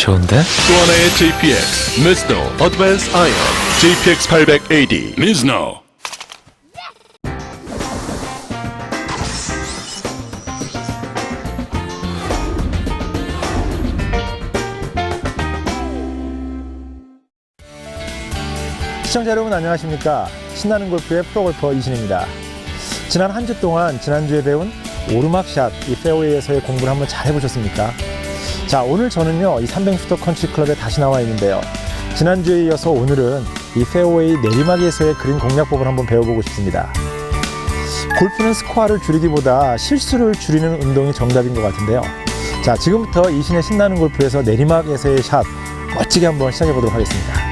좋은데? 또 하나의 JPX Mizuno Advanced Iron JPX 800AD Mizuno. 시청자 여러분 안녕하십니까? 신나는 골프의 프로골퍼 이신입니다. 지난 한 주 동안 지난주에 배운 오르막샷 이 페어웨이에서의 공부를 한번 잘 해보셨습니까? 자, 오늘 저는요 이 300m 컨트리 클럽에 다시 나와 있는데요, 지난주에 이어서 오늘은 이 페어웨이 내리막에서의 그린 공략법을 한번 배워보고 싶습니다. 골프는 스코어를 줄이기보다 실수를 줄이는 운동이 정답인 것 같은데요. 자, 지금부터 이신의 신나는 골프에서 내리막에서의 샷 멋지게 한번 시작해 보도록 하겠습니다.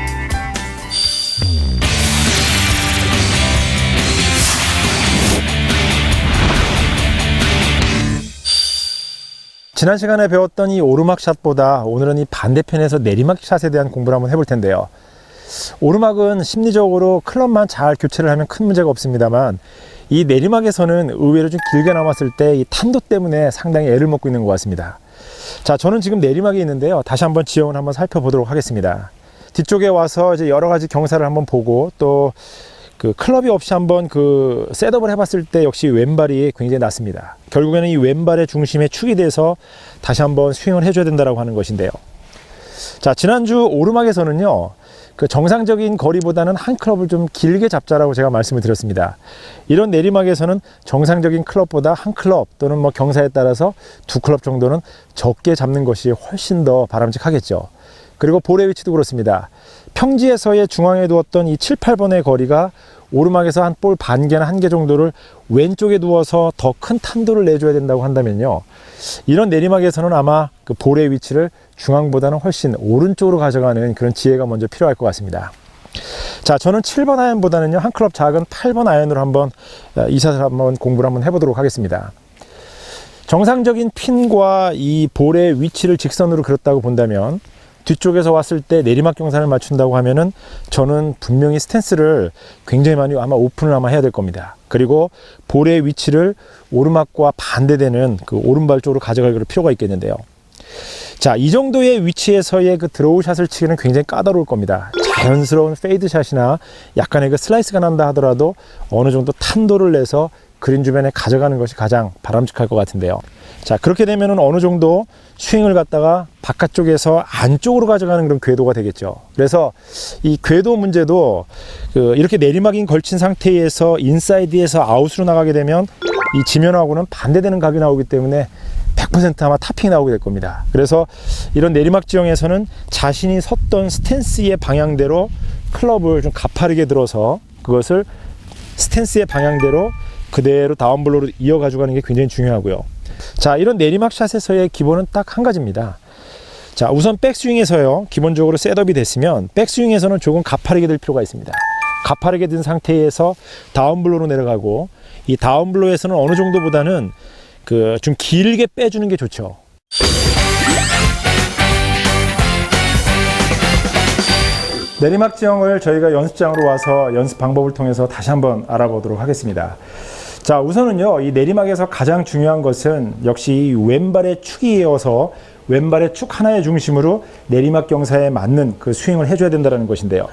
지난 시간에 배웠던 이 오르막샷보다 오늘은 이 반대편에서 내리막샷에 대한 공부를 한번 해볼 텐데요. 오르막은 심리적으로 클럽만 잘 교체를 하면 큰 문제가 없습니다만, 이 내리막에서는 의외로 좀 길게 남았을 때 이 탄도 때문에 상당히 애를 먹고 있는 것 같습니다. 자, 저는 지금 내리막에 있는데요. 다시 한번 지형을 한번 살펴보도록 하겠습니다. 뒤쪽에 와서 이제 여러 가지 경사를 한번 보고, 또 그 클럽이 없이 한번 그 셋업을 해봤을 때 역시 왼발이 굉장히 낮습니다. 결국에는 이 왼발의 중심에 축이 돼서 다시 한번 스윙을 해줘야 된다고 하는 것인데요. 자, 지난주 오르막에서는요, 그 정상적인 거리보다는 한 클럽을 좀 길게 잡자라고 제가 말씀을 드렸습니다. 이런 내리막에서는 정상적인 클럽보다 한 클럽 또는 뭐 경사에 따라서 두 클럽 정도는 적게 잡는 것이 훨씬 더 바람직하겠죠. 그리고 볼의 위치도 그렇습니다. 평지에서의 중앙에 두었던 이 7, 8번의 거리가 오르막에서 한 볼 반 개나 한 개 정도를 왼쪽에 두어서 더 큰 탄도를 내줘야 된다고 한다면요, 이런 내리막에서는 아마 그 볼의 위치를 중앙보다는 훨씬 오른쪽으로 가져가는 그런 지혜가 먼저 필요할 것 같습니다. 자, 저는 7번 아이언보다는요 한 클럽 작은 8번 아이언으로 한번 이 샷을 한번 공부를 한번 해보도록 하겠습니다. 정상적인 핀과 이 볼의 위치를 직선으로 그렸다고 본다면, 뒤쪽에서 왔을 때 내리막 경사를 맞춘다고 하면은 저는 분명히 스탠스를 굉장히 많이 아마 오픈을 아마 해야 될 겁니다. 그리고 볼의 위치를 오르막과 반대되는 그 오른발 쪽으로 가져갈 필요가 있겠는데요. 자, 이 정도의 위치에서의 그 드로우 샷을 치기는 굉장히 까다로울 겁니다. 자연스러운 페이드 샷이나 약간의 그 슬라이스가 난다 하더라도 어느 정도 탄도를 내서 그린 주변에 가져가는 것이 가장 바람직할 것 같은데요. 자, 그렇게 되면은 어느 정도 스윙을 갖다가 바깥쪽에서 안쪽으로 가져가는 그런 궤도가 되겠죠. 그래서 이 궤도 문제도 이렇게 내리막인 걸친 상태에서 인사이드에서 아웃으로 나가게 되면 이 지면하고는 반대되는 각이 나오기 때문에 100% 아마 탑핑이 나오게 될 겁니다. 그래서 이런 내리막 지형에서는 자신이 섰던 스탠스의 방향대로 클럽을 좀 가파르게 들어서 그것을 스탠스의 방향대로 그대로 다운블로로 이어가지고 가는 게 굉장히 중요하고요. 자, 이런 내리막 샷에서의 기본은 딱 한 가지입니다. 자, 우선 백스윙에서요, 기본적으로 셋업이 됐으면 백스윙에서는 조금 가파르게 들 필요가 있습니다. 가파르게 든 상태에서 다운블로로 내려가고, 이 다운블로에서는 어느 정도보다는 그 좀 길게 빼주는 게 좋죠. 내리막 지형을 저희가 연습장으로 와서 연습 방법을 통해서 다시 한번 알아보도록 하겠습니다. 자, 우선은요, 이 내리막에서 가장 중요한 것은 역시 이 왼발의 축이어서 왼발의 축 하나의 중심으로 내리막 경사에 맞는 그 스윙을 해줘야 된다는 것인데요.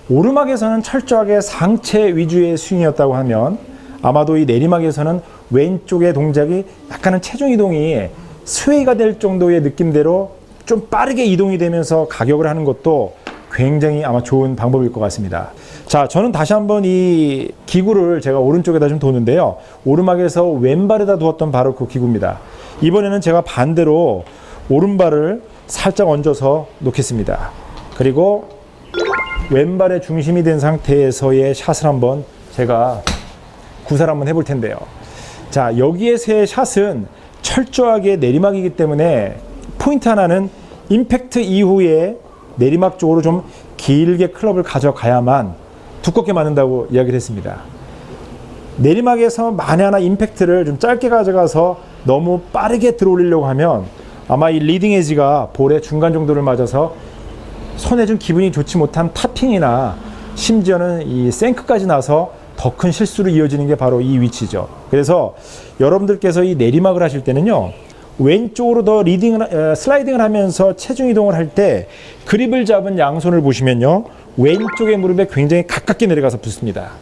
오르막에서는 철저하게 상체 위주의 스윙이었다고 하면 아마도 이 내리막에서는 왼쪽의 동작이 약간은 체중 이동이 스웨이가 될 정도의 느낌대로 좀 빠르게 이동이 되면서 가격을 하는 것도 굉장히 아마 좋은 방법일 것 같습니다. 자, 저는 다시 한번 이 기구를 제가 오른쪽에다 좀 도는데요, 오르막에서 왼발에다 두었던 바로 그 기구입니다. 이번에는 제가 반대로 오른발을 살짝 얹어서 놓겠습니다. 그리고 왼발의 중심이 된 상태에서의 샷을 한번 제가 구사를 한번 해볼 텐데요. 자, 여기에서의 샷은 철저하게 내리막이기 때문에 포인트 하나는 임팩트 이후에 내리막 쪽으로 좀 길게 클럽을 가져가야만 두껍게 맞는다고 이야기를 했습니다. 내리막에서 만에 하나 임팩트를 좀 짧게 가져가서 너무 빠르게 들어올리려고 하면 아마 이 리딩 에지가 볼의 중간 정도를 맞아서 손에 좀 기분이 좋지 못한 탑핑이나 심지어는 이 생크까지 나서 더 큰 실수로 이어지는 게 바로 이 위치죠. 그래서 여러분들께서 이 내리막을 하실 때는요, 왼쪽으로 더 슬라이딩을 하면서 체중 이동을 할 때 그립을 잡은 양손을 보시면요. 왼쪽의 무릎에 굉장히 가깝게 내려가서 붙습니다.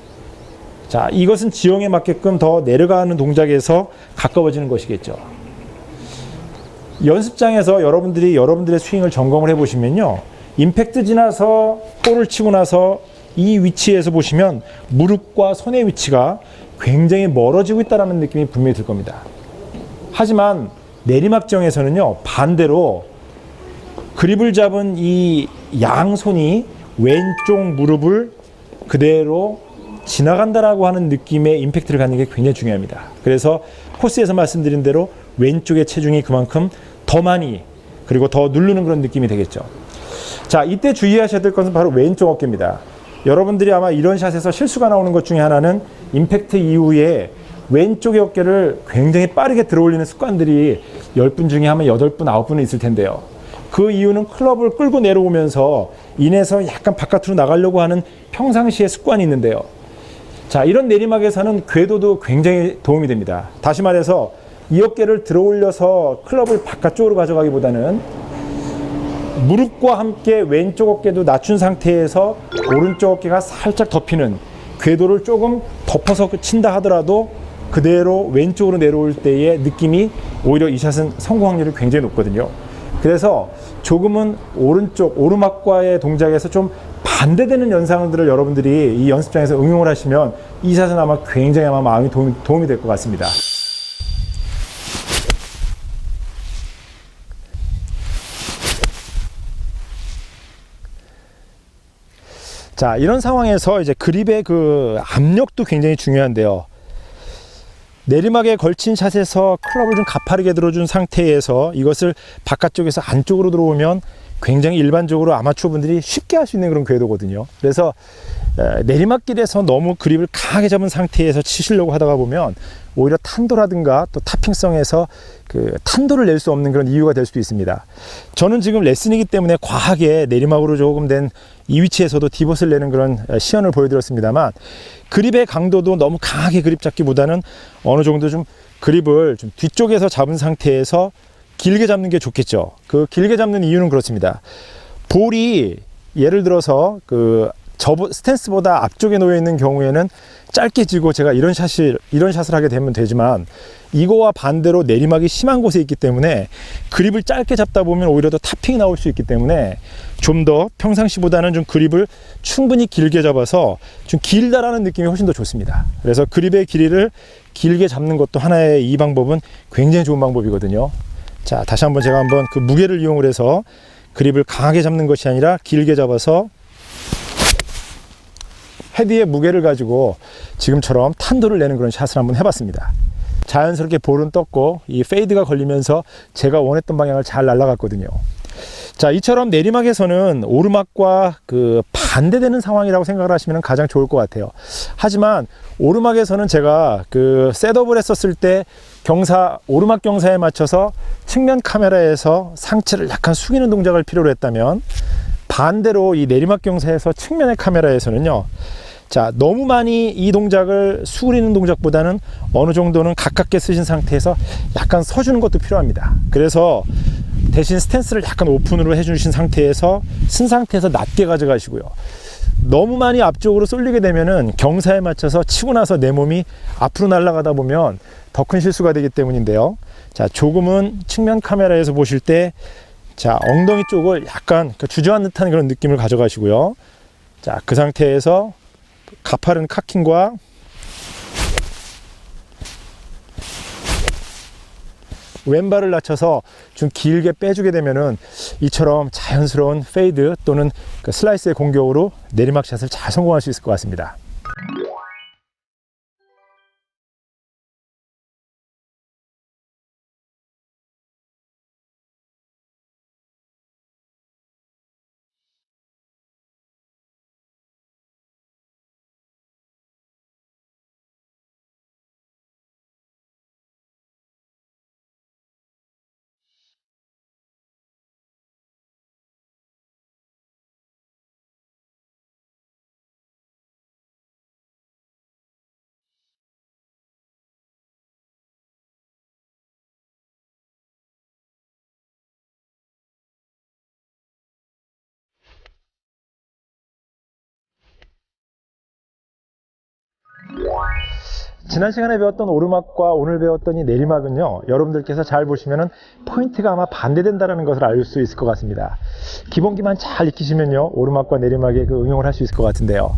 자, 이것은 지형에 맞게끔 더 내려가는 동작에서 가까워지는 것이겠죠. 연습장에서 여러분들의 스윙을 점검을 해보시면요. 임팩트 지나서 볼을 치고 나서 이 위치에서 보시면 무릎과 손의 위치가 굉장히 멀어지고 있다는 느낌이 분명히 들 겁니다. 하지만 내리막정에서는요, 반대로 그립을 잡은 이 양손이 왼쪽 무릎을 그대로 지나간다라고 하는 느낌의 임팩트를 갖는 게 굉장히 중요합니다. 그래서 코스에서 말씀드린 대로 왼쪽의 체중이 그만큼 더 많이 그리고 더 누르는 그런 느낌이 되겠죠. 자, 이때 주의하셔야 될 것은 바로 왼쪽 어깨입니다. 여러분들이 아마 이런 샷에서 실수가 나오는 것 중에 하나는 임팩트 이후에 왼쪽의 어깨를 굉장히 빠르게 들어올리는 습관들이 10분 중에 하면 8분, 9분은 있을 텐데요. 그 이유는 클럽을 끌고 내려오면서 인해서 약간 바깥으로 나가려고 하는 평상시의 습관이 있는데요. 자, 이런 내리막에서는 궤도도 굉장히 도움이 됩니다. 다시 말해서 이 어깨를 들어올려서 클럽을 바깥쪽으로 가져가기보다는 무릎과 함께 왼쪽 어깨도 낮춘 상태에서 오른쪽 어깨가 살짝 덮이는 궤도를 조금 덮어서 친다 하더라도 그대로 왼쪽으로 내려올 때의 느낌이 오히려 이 샷은 성공 확률이 굉장히 높거든요. 그래서 조금은 오르막과의 동작에서 좀 반대되는 연상들을 여러분들이 이 연습장에서 응용을 하시면 이 샷은 아마 굉장히 마음이 도움이 될 것 같습니다. 자, 이런 상황에서 이제 그립의 그 압력도 굉장히 중요한데요. 내리막에 걸친 샷에서 클럽을 좀 가파르게 들어준 상태에서 이것을 바깥쪽에서 안쪽으로 들어오면 굉장히 일반적으로 아마추어 분들이 쉽게 할 수 있는 그런 궤도거든요. 그래서 내리막길에서 너무 그립을 강하게 잡은 상태에서 치시려고 하다가 보면 오히려 탄도라든가 또 타핑성에서 그 탄도를 낼 수 없는 그런 이유가 될 수도 있습니다. 저는 지금 레슨이기 때문에 과하게 내리막으로 조금 된 이 위치에서도 디봇을 내는 그런 시연을 보여드렸습니다만 그립의 강도도 너무 강하게 그립 잡기보다는 어느 정도 좀 그립을 좀 뒤쪽에서 잡은 상태에서 길게 잡는 게 좋겠죠. 그 길게 잡는 이유는 그렇습니다. 볼이 예를 들어서 그 스탠스보다 앞쪽에 놓여 있는 경우에는 짧게 지고 제가 이런 샷을 하게 되면 되지만 이거와 반대로 내리막이 심한 곳에 있기 때문에 그립을 짧게 잡다 보면 오히려 더 타핑이 나올 수 있기 때문에 좀 더 평상시보다는 좀 그립을 충분히 길게 잡아서 좀 길다라는 느낌이 훨씬 더 좋습니다. 그래서 그립의 길이를 길게 잡는 것도 하나의 이 방법은 굉장히 좋은 방법이거든요. 자, 다시 한번 제가 한번 그 무게를 이용을 해서 그립을 강하게 잡는 것이 아니라 길게 잡아서 헤드의 무게를 가지고 지금처럼 탄도를 내는 그런 샷을 한번 해봤습니다. 자연스럽게 볼은 떴고 이 페이드가 걸리면서 제가 원했던 방향을 잘 날아갔거든요. 자, 이처럼 내리막에서는 오르막과 그 반대되는 상황이라고 생각을 하시면 가장 좋을 것 같아요. 하지만 오르막에서는 제가 그 셋업을 했었을 때 오르막 경사에 맞춰서 측면 카메라에서 상체를 약간 숙이는 동작을 필요로 했다면 반대로 이 내리막 경사에서 측면의 카메라에서는요, 자, 너무 많이 이 동작을 수그리는 동작보다는 어느 정도는 가깝게 쓰신 상태에서 약간 서주는 것도 필요합니다. 그래서 대신 스탠스를 약간 오픈으로 해주신 상태에서 쓴 상태에서 낮게 가져가시고요. 너무 많이 앞쪽으로 쏠리게 되면은 경사에 맞춰서 치고 나서 내 몸이 앞으로 날아가다 보면 더 큰 실수가 되기 때문인데요. 자, 조금은 측면 카메라에서 보실 때 자, 엉덩이 쪽을 약간 주저한 듯한 그런 느낌을 가져가시고요. 자, 그 상태에서 가파른 카킹과 왼발을 낮춰서 좀 길게 빼주게 되면은 이처럼 자연스러운 페이드 또는 그 슬라이스의 공격으로 내리막 샷을 잘 성공할 수 있을 것 같습니다. 지난 시간에 배웠던 오르막과 오늘 배웠던 이 내리막은요, 여러분들께서 잘 보시면은 포인트가 아마 반대된다는 것을 알 수 있을 것 같습니다. 기본기만 잘 익히시면요, 오르막과 내리막에 그 응용을 할 수 있을 것 같은데요.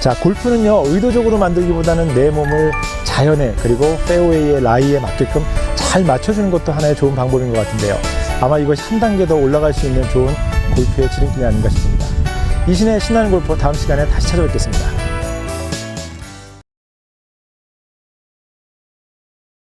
자, 골프는요, 의도적으로 만들기보다는 내 몸을 자연에, 그리고 페어웨이의 라이에 맞게끔 잘 맞춰주는 것도 하나의 좋은 방법인 것 같은데요. 아마 이것이 한 단계 더 올라갈 수 있는 좋은 골프의 지름길이 아닌가 싶습니다. 이신의 신나는 골프, 다음 시간에 다시 찾아뵙겠습니다.